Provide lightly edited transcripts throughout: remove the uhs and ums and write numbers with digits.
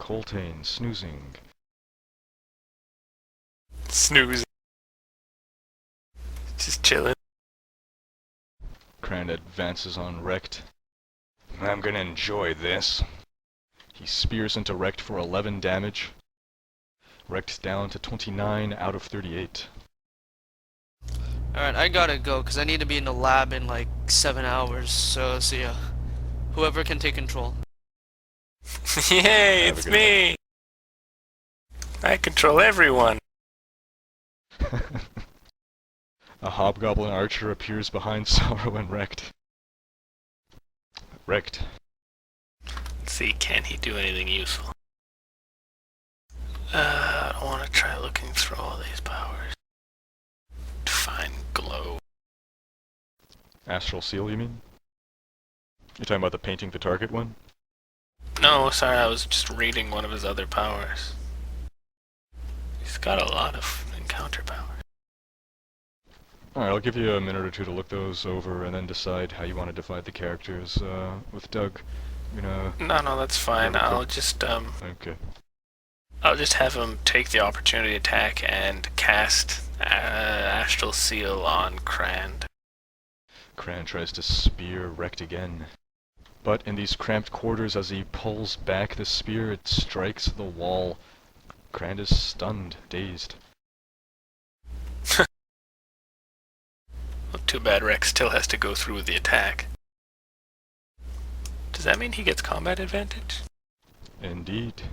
Coltaine, snoozing. Snooze. Just chilling. Krand advances on Rekt. I'm gonna enjoy this. He spears into Rekt for 11 damage. Rekt down to 29 out of 38. Alright, I gotta go, because I need to be in the lab in like 7 hours, so see ya. Whoever can take control. Yay, it's me! I control everyone! A hobgoblin archer appears behind Sorrow and Rekt. Rekt. Let's see, can he do anything useful? I don't want to try looking through all these powers. Define glow. Astral Seal, you mean? You're talking about the painting the target one? No, sorry, I was just reading one of his other powers. He's got a lot of encounter powers. Alright, I'll give you a minute or two to look those over and then decide how you want to divide the characters with Doug. You know. No, that's fine. I'll just Okay. I'll just have him take the opportunity attack and cast Astral Seal on Krand. Krand tries to spear Rekt again. But in these cramped quarters, as he pulls back the spear, it strikes the wall. Krand is stunned, dazed. Well, too bad Rex still has to go through with the attack. Does that mean he gets combat advantage? Indeed.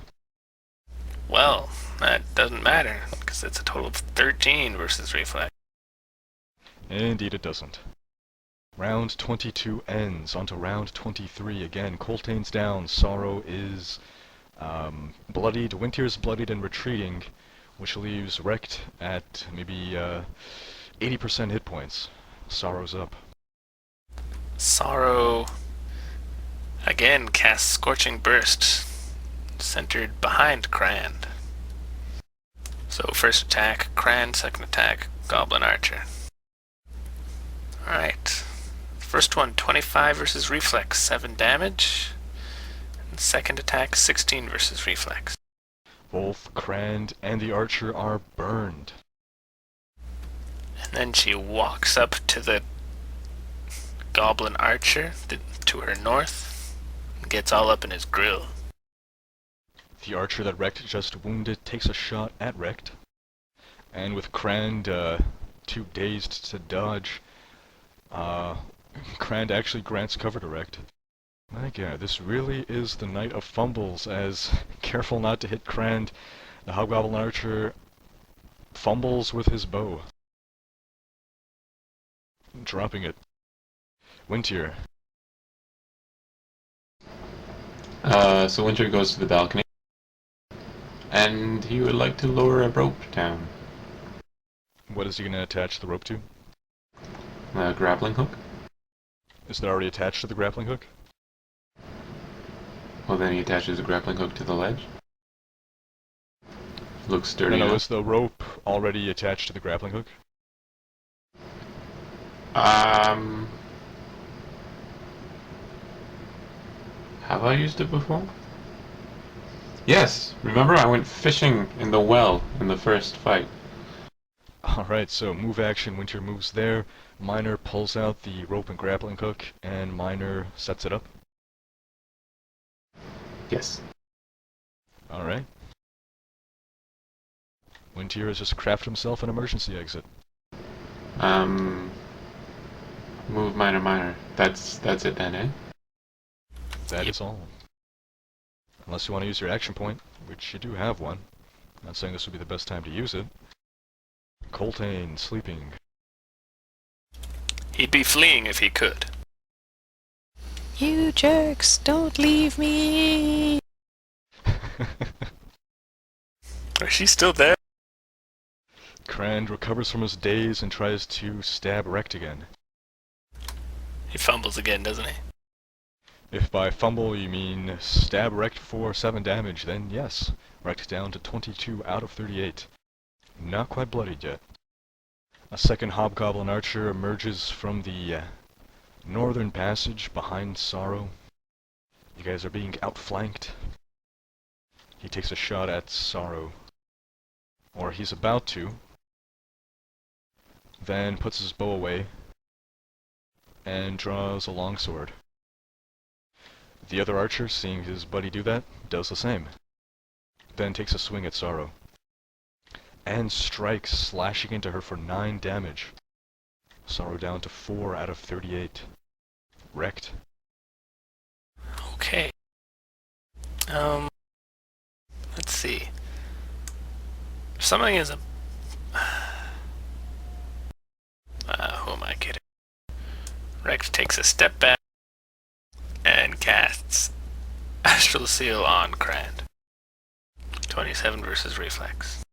Well, that doesn't matter, because it's a total of 13 versus reflex. Indeed it doesn't. Round 22 ends, onto round 23 again. Coltaine's down, Sorrow is bloodied, Winter's bloodied and retreating, which leaves Rekt at maybe 80% hit points. Sorrow's up. Sorrow again casts Scorching Burst, centered behind Krand. So first attack, Krand, second attack, Goblin Archer. Alright. First one, 25 versus reflex, 7 damage. And second attack, 16 versus reflex. Both Krand and the archer are burned. And then she walks up to the Goblin Archer to her north and gets all up in his grill. The archer that Rekt just wounded takes a shot at Rekt. And with Krand too dazed to dodge, Krand actually grants cover to Rekt. My god, this really is the night of fumbles, as, careful not to hit Krand, the hobgoblin archer fumbles with his bow. Dropping it. Winter. So Winter goes to the balcony, and he would like to lower a rope down. What is he going to attach the rope to? A grappling hook. Is it already attached to the grappling hook? Well, then he attaches a grappling hook to the ledge. Looks sturdy No, enough. is the rope already attached to the grappling hook? Have I used it before? Yes, remember I went fishing in the well in the first fight. Alright, so move action, Winter moves there, Miner pulls out the rope and grappling hook, and Miner sets it up. Yes. Alright. Winter has just crafted himself an emergency exit. Move minor. That's it then, eh? That is all. Unless you want to use your action point, which you do have one. I'm not saying this would be the best time to use it. Coltaine, sleeping. He'd be fleeing if he could. You jerks, don't leave me! Is she still there? Krand recovers from his daze and tries to stab Rekt again. He fumbles again, doesn't he? If by fumble you mean stab Rekt for 7 damage, then yes. Rekt down to 22 out of 38. Not quite bloodied yet. A second hobgoblin archer emerges from the northern passage behind Sorrow. You guys are being outflanked. He takes a shot at Sorrow. Or he's about to. Then puts his bow away and draws a longsword. The other archer, seeing his buddy do that, does the same. Then takes a swing at Sorrow. And strikes, slashing into her for 9 damage. Sorrow down to 4 out of 38. Wrecked. Okay. Let's see. If something is a... who am I kidding? Rex takes a step back and casts Astral Seal on Krand. 27 versus Reflex.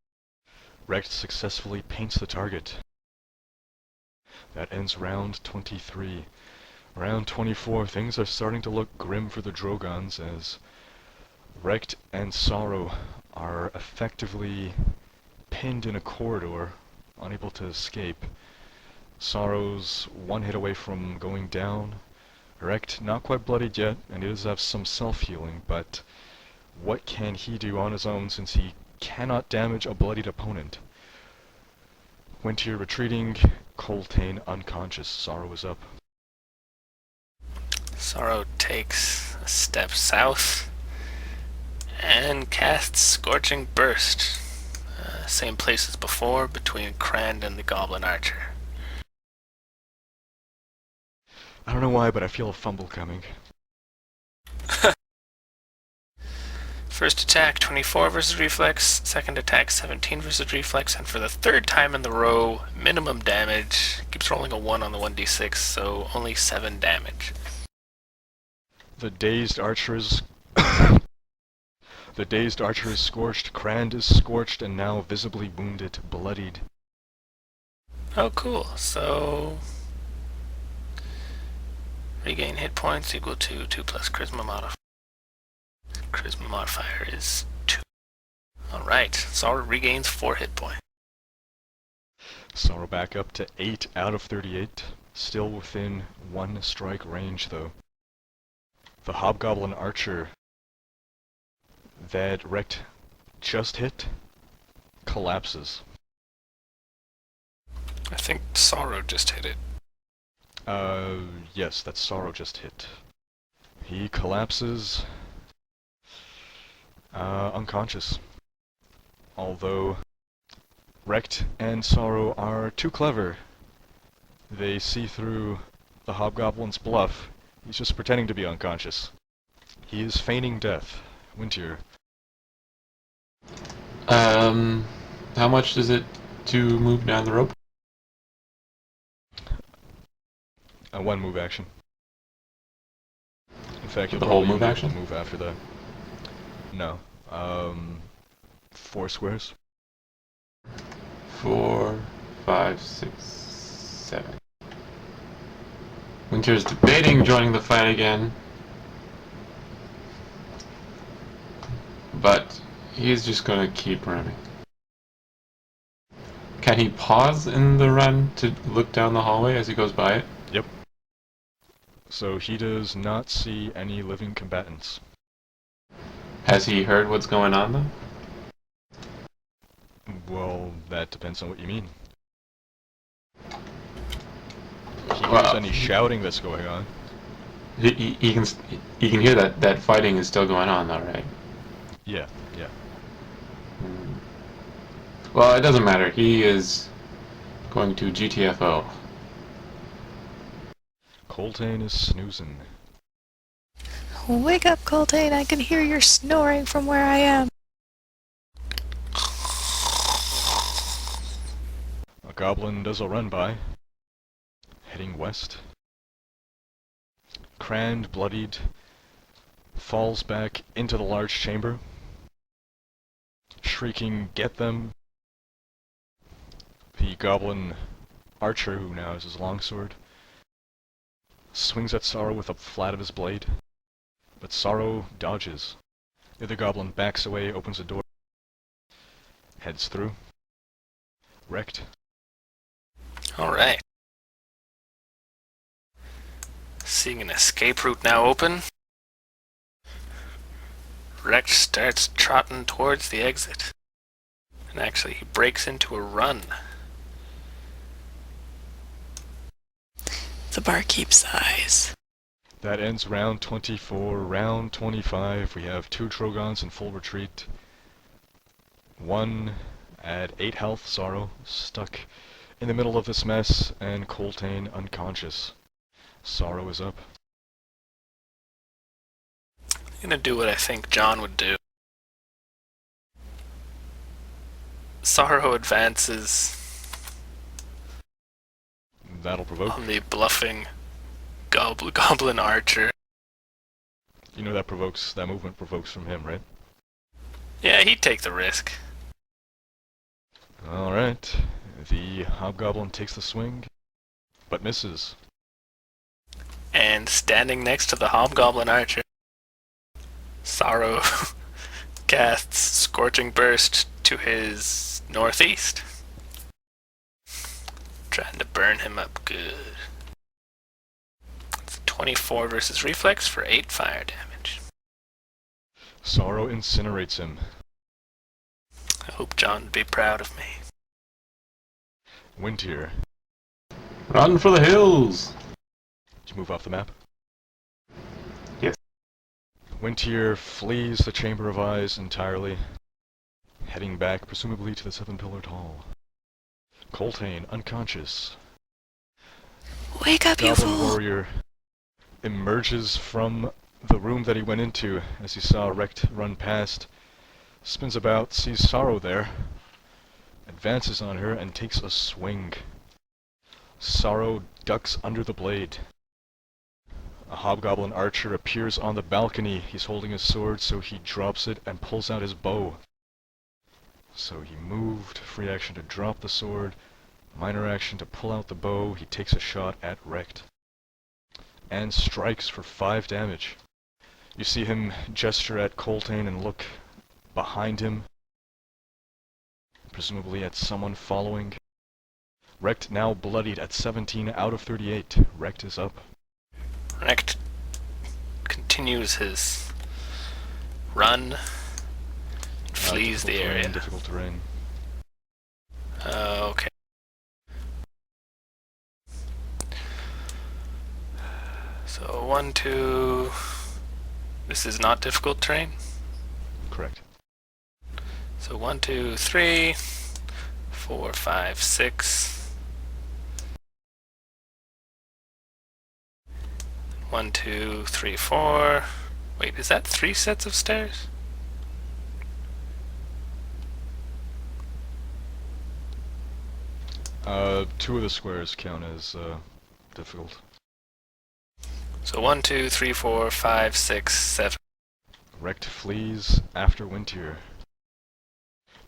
Rex successfully paints the target. That ends round 23. Round 24, things are starting to look grim for the Drogans as Rekt and Sorrow are effectively pinned in a corridor, unable to escape. Sorrow's 1 hit away from going down. Rekt not quite bloodied yet, and he does have some self-healing, but what can he do on his own since he cannot damage a bloodied opponent? Winter retreating, Coltaine unconscious. Sorrow is up. Sorrow takes a step south and casts Scorching Burst. Same place as before, between Krand and the Goblin Archer. I don't know why, but I feel a fumble coming. First attack, 24 versus Reflex. Second attack, 17 versus Reflex. And for the 3rd time in the row, minimum damage. Keeps rolling a 1 on the 1d6, so only 7 damage. The dazed archer is... The dazed archer is scorched, Krand is scorched, and now visibly wounded, bloodied. Oh, cool. So... regain hit points equal to 2 plus Charisma modifier. Charisma modifier is 2. Alright, Sorrow regains 4 hit points. Sorrow back up to 8 out of 38, still within 1 strike range though. The Hobgoblin Archer that Rekt just hit collapses. I think Sorrow just hit it. Yes, that Sorrow just hit. He collapses, unconscious. Although Rekt and Sorrow are too clever. They see through the Hobgoblin's bluff. He's just pretending to be unconscious. He is feigning death. Winter. How much is it to move down the rope? A 1 move action. In fact, you'll The whole probably move action? move after that. No. 4 squares. 4, 5, 6, 7. Winter's debating joining the fight again, but he's just gonna keep running. Can he pause in the run to look down the hallway as he goes by it? Yep. So he does not see any living combatants. Has he heard what's going on though? Well, that depends on what you mean. He Well, hears any shouting that's going on. He can hear that fighting is still going on though, right? Yeah, yeah. Well, it doesn't matter. He is going to GTFO. Coltaine is snoozing. Wake up, Coltaine. I can hear your snoring from where I am. A goblin does a run by, heading west. Krand, bloodied, falls back into the large chamber, shrieking, "Get them!" The goblin archer, who now has his longsword, swings at Sorrow with the flat of his blade, but Sorrow dodges. The other goblin backs away, opens a door, heads through. Wrecked. Alright. Seeing an escape route now open, Rex starts trotting towards the exit. And actually, he breaks into a run. The barkeep's eyes. That ends round 24. Round 25, we have 2 Drogans in full retreat. 1 at 8 health, Sorrow, stuck in the middle of this mess, and Coltaine unconscious. Sorrow is up. I'm gonna do what I think John would do. Sorrow advances That'll provoke. on the bluffing goblin archer. You know that movement provokes from him, right? Yeah, he'd take the risk. Alright, the hobgoblin takes the swing, but misses. And standing next to the hobgoblin archer, Sorrow casts Scorching Burst to his northeast. Trying to burn him up good. It's 24 versus reflex for 8 fire damage. Sorrow incinerates him. I hope John would be proud of me. Wintier, Run for the hills! did you move off the map? Yes. Wintier flees the Chamber of Eyes entirely, heading back presumably to the 7-pillared hall. Coltaine, unconscious. Wake up, you Goblin fool! warrior emerges from the room that he went into as he saw Rect run past, spins about, sees Sorrow there, advances on her and takes a swing. Sorrow ducks under the blade. A hobgoblin archer appears on the balcony. He's holding his sword, so he drops it and pulls out his bow. So he moved, free action to drop the sword, minor action to pull out the bow. He takes a shot at Rect and strikes for 5 damage. You see him gesture at Coltaine and look behind him, presumably at someone following. Rect now bloodied at 17 out of 38. Rect is up. Rect continues his run, flees the Difficult area. terrain, difficult terrain. Okay. So 1, 2. This is not difficult terrain. Correct. So 1, 2, 3, 4, 5, 6. 1, 2, 3, 4. Wait, is that 3 sets of stairs? Two of the squares count as difficult. So 1, 2, 3, 4, 5, 6, 7. Rect flees after Wintier.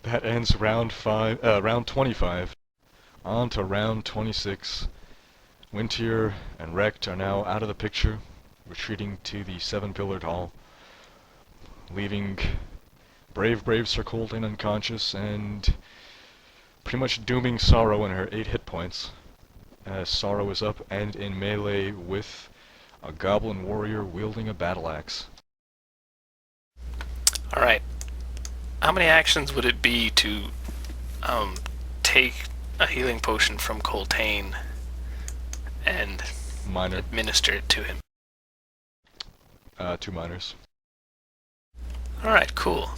That ends round 25. On to round 26. Wintier and Rect are now out of the picture, retreating to the 7-pillared hall, leaving brave Sir Coltaine unconscious and pretty much dooming Sorrow in her 8 hit points. Sorrow is up and in melee with a goblin warrior wielding a battle axe. Alright. How many actions would it be to take a healing potion from Coltaine and Minor. administer it to him? 2 minors. Alright, cool.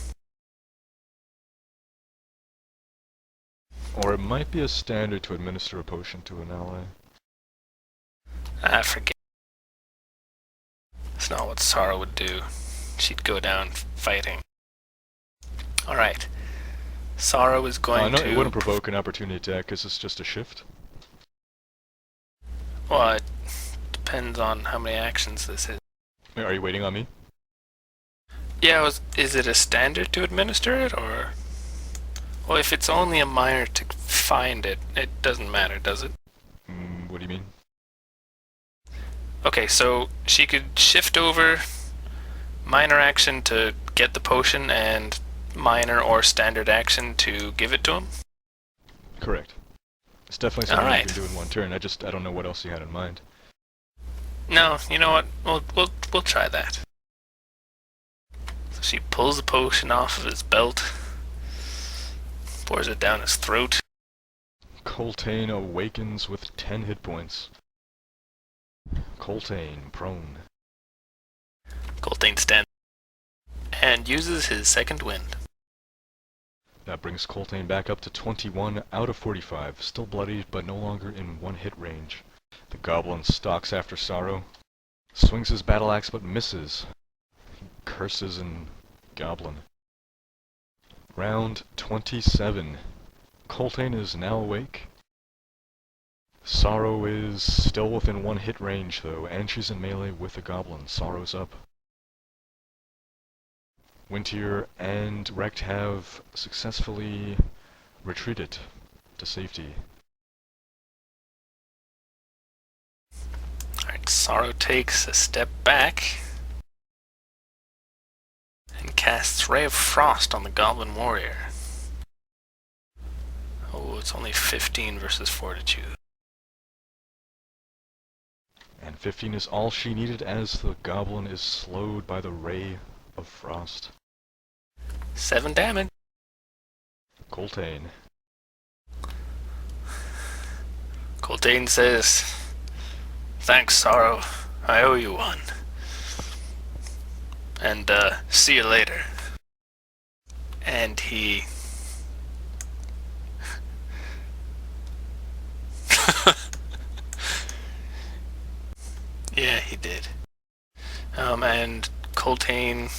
Or it might be a standard to administer a potion to an ally. I forget. That's not what Sorrow would do. She'd go down fighting. Alright. Sorrow is going No, to... it wouldn't provoke an opportunity attack because it's just a shift. Well, it depends on how many actions this is. Are you waiting on me? Yeah, is it a standard to administer it, or... Well, if it's only a minor to find it, it doesn't matter, does it? What do you mean? Okay, so she could shift over, minor action to get the potion, and minor or standard action to give it to him? Correct. It's definitely something Alright. you can do in one turn. I don't know what else you had in mind. No, you know what? We'll try that. So She pulls the potion off of his belt, pours it down his throat. Coltaine awakens with 10 hit points. Coltaine prone. Coltaine stands and uses his second wind. That brings Coltaine back up to 21 out of 45, still bloodied but no longer in one hit range. The goblin stalks after Sorrow, swings his battle axe but misses. He curses in goblin. Round 27. Coltaine is now awake. Sorrow is still within one hit range though, and she's in melee with the goblin. Sorrow's up. Wintier and Rekt have successfully retreated to safety. Alright, Sorrow takes a step back and casts Ray of Frost on the Goblin Warrior. Oh, it's only 15 versus Fortitude. And 15 is all she needed as the goblin is slowed by the Ray of Frost. 7 damage. Coltaine. Coltaine says, "Thanks, Sorrow. I owe you one. And, see you later." And he... yeah, he did. And Coltaine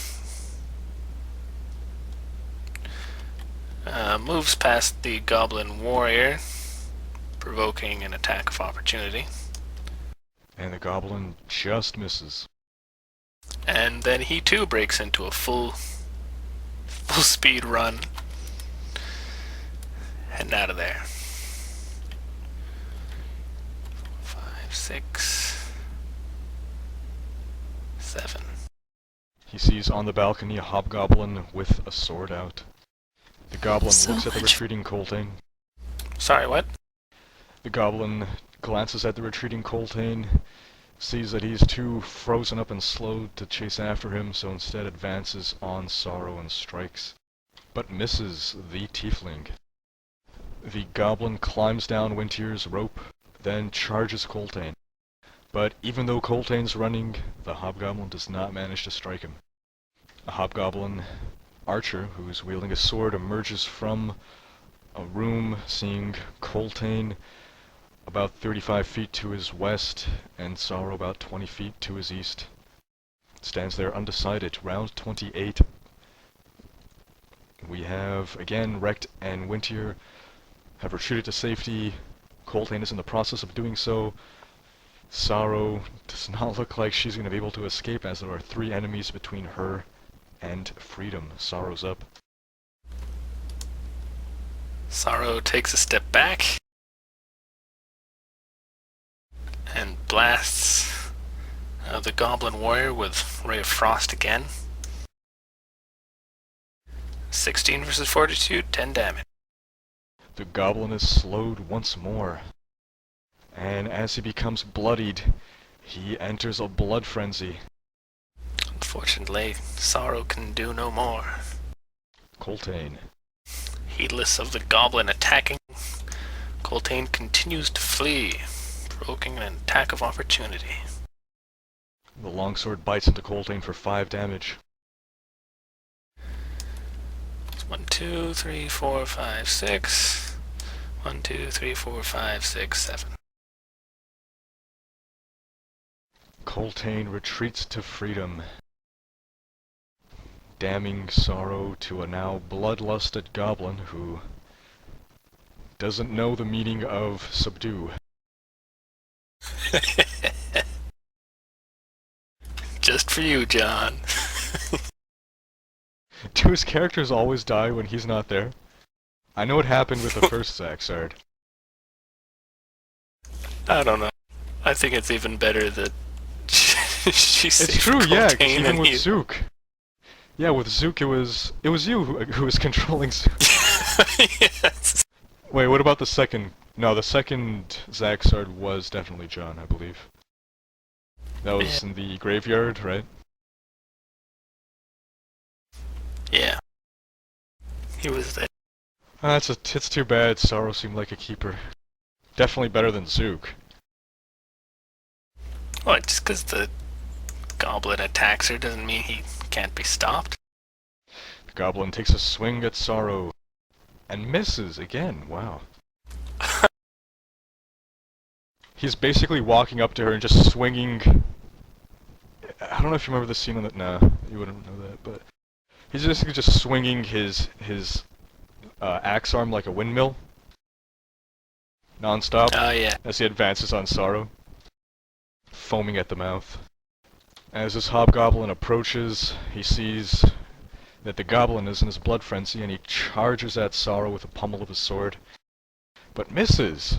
moves past the Goblin Warrior, provoking an attack of opportunity. And the goblin just misses. And then he too breaks into a full speed run. Heading out of there. 5, 6, 7. He sees on the balcony a hobgoblin with a sword out. The goblin So looks at the much- retreating Coltaine. Sorry, what? The goblin glances at the retreating Coltaine, sees that he's too frozen up and slowed to chase after him, so instead advances on Sorrow and strikes, but misses the tiefling. The goblin climbs down Wintier's rope, then charges Coltaine. But even though Coltaine's running, the hobgoblin does not manage to strike him. A hobgoblin archer, who's wielding a sword, emerges from a room, seeing Coltaine about 35 feet to his west, and Sorrow about 20 feet to his east. Stands there undecided. Round 28. We have, again, Rekt and Wintier have retreated to safety. Coltaine is in the process of doing so. Sorrow does not look like she's going to be able to escape, as there are 3 enemies between her and freedom. Sorrow's up. Sorrow takes a step back and blasts the Goblin Warrior with Ray of Frost again. 16 versus Fortitude, 10 damage. The goblin is slowed once more, and as he becomes bloodied, he enters a blood frenzy. Unfortunately, Sorrow can do no more. Coltaine. Heedless of the goblin attacking, Coltaine continues to flee, provoking an attack of opportunity. The longsword bites into Coltaine for 5 damage. It's 1, 2, 3, 4, 5, 6. 1, 2, 3, 4, 5, 6, 7. Coltaine retreats to freedom, damning Sorrow to a now bloodlusted goblin who doesn't know the meaning of subdue. Just for you, John. Do his characters always die when he's not there? I know it happened with the first Zaxard. I don't know. I think it's even better that she saved It's true, yeah, 'cause Coltaine even and with he- Zook. Yeah, with Zook it was you who was controlling Zook. Yes. Wait, what about the second? No, the second Zaxard was definitely John, I believe. That was in the graveyard, right? Yeah. He was there. It's too bad. Sorrow seemed like a keeper. Definitely better than Zook. Well, just because the goblin attacks her doesn't mean he can't be stopped. The goblin takes a swing at Sorrow and misses again. Wow. He's basically walking up to her and just swinging. I don't know if you remember the scene on that. Nah, you wouldn't know that, but he's basically just swinging his axe arm like a windmill, non-stop, Oh, yeah. as he advances on Sorrow, foaming at the mouth. As this hobgoblin approaches, he sees that the goblin is in his blood frenzy, and he charges at Sorrow with the pommel of his sword, but misses.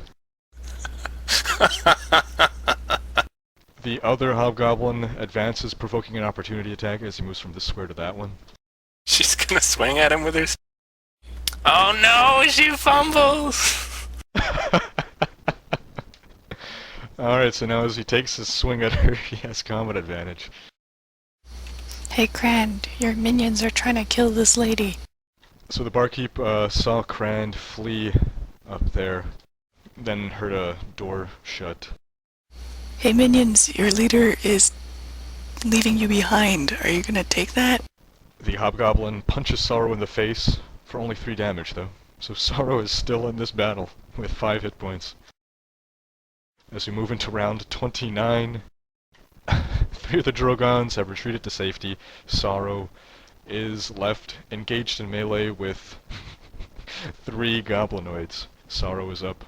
The other hobgoblin advances, provoking an opportunity attack as he moves from this square to that one. She's gonna swing at him with her. Oh no, she fumbles! Alright, so now as he takes his swing at her, he has combat advantage. Hey, Krand, your minions are trying to kill this lady. So the barkeep saw Krand flee up there, then heard a door shut. Hey, minions, your leader is leaving you behind. Are you gonna take that? The hobgoblin punches Sorrow in the face, for only 3 damage though. So Sorrow is still in this battle, with 5 hit points. As we move into round 29, 3 of the Drogans have retreated to safety. Sorrow is left engaged in melee with 3 goblinoids. Sorrow is up.